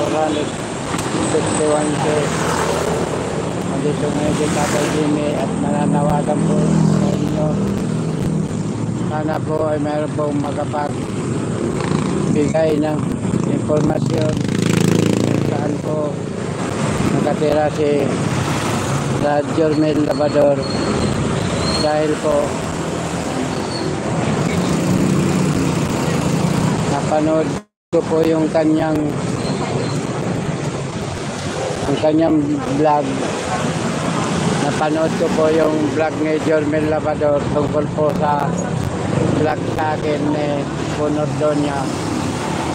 451K. Nandito ngayon si Tatay Jimmy at nananawagan po sa inyo. Sana po ay mayroon pong magapagbigay ng informasyon kung saan po nakatira si Jermel Labrador, dahil po napanood ko po yung kanyang vlog. Napanood ko po yung vlog ni Jermel Labrador tungkol po sa vlog sa akin ni punod doon niya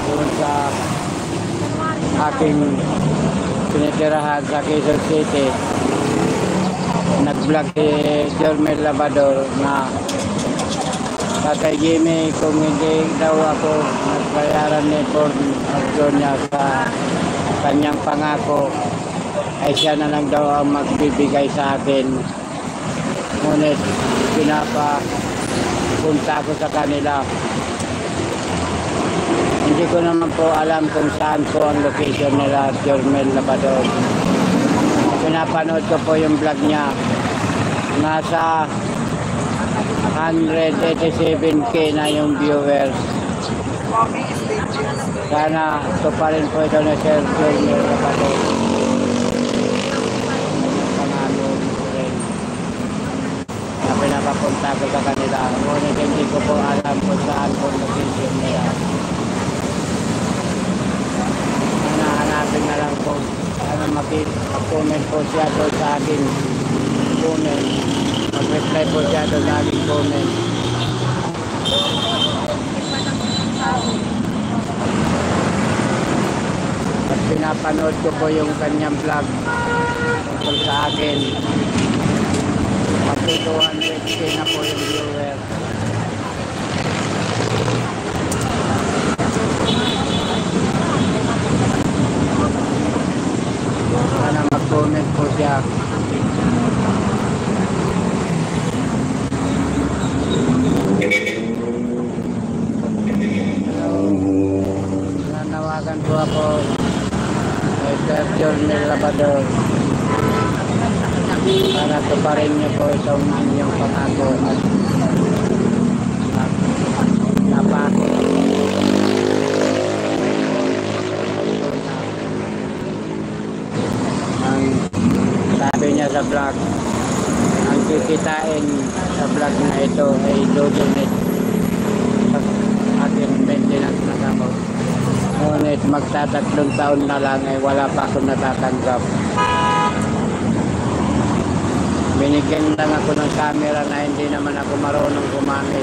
doon sa aking pinitirahan sa Quezon City. Nag-vlog si Jermel Labrador na Tatay Jimmy, kung hindi daw ako nagbayaran ni Ford niya sa kanyang pangako, ay siya na lang daw ang magbibigay sa akin. Ngunit pinapapunta ko sa kanila. Hindi ko naman po alam kung saan po ang location nila, Jermel Labrador. Pinapanood ko po yung vlog niya. Nasa 187K na yung viewers. Sana ito pa rin po ito na Sir Jermel Labrador. Pangako rin na pinapapunta ko sa kanila. Ngunit hindi ko po alam kung saan po location nila. Hanapin na lang po. Sana mag-comment po siya doon sa akin comment. Mag-reply po siya doon sa aking comment. At pinapanood ko po yung kanyang vlog tungkol sa akin. Pati 200K na po yung viewer. Sana mag-comment po siya. Nanawagan po ako kay Sir Jermel Labrador. Sana tuparin niyo po itong inyong pangako at napako. Sabi niya sa vlog, ang kikitain sa vlog na ito ay do-donate sa ating maintenance na gamot. Ngunit magtatatlong taon na lang ay wala pa ako natatanggap. Binigyan lang ako ng camera na hindi naman ako marunong gumamit.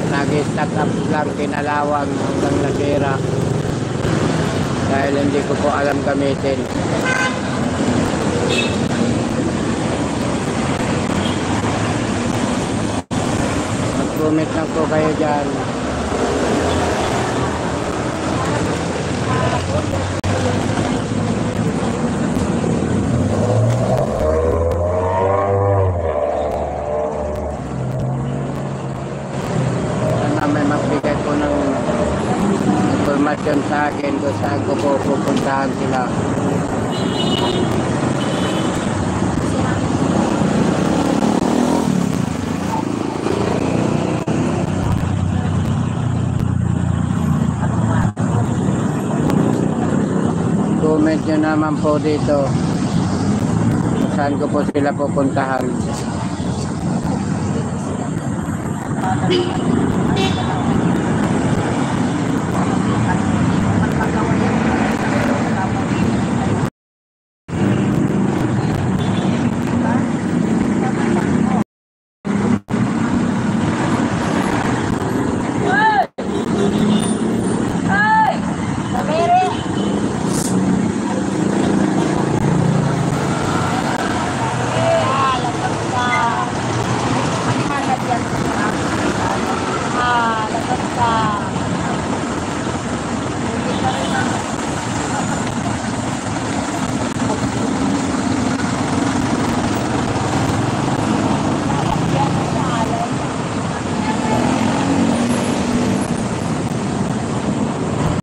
Nag-stack up lang, kinalawang hanggang nasira dahil hindi ko po alam gamitin. Mag-comment lang po kayo dyan. Sana may magbigay po ng informasyon sa akin kung saan ko po pupuntahan sila. Comment nyo naman po dito kung saan ko po sila pupuntahan.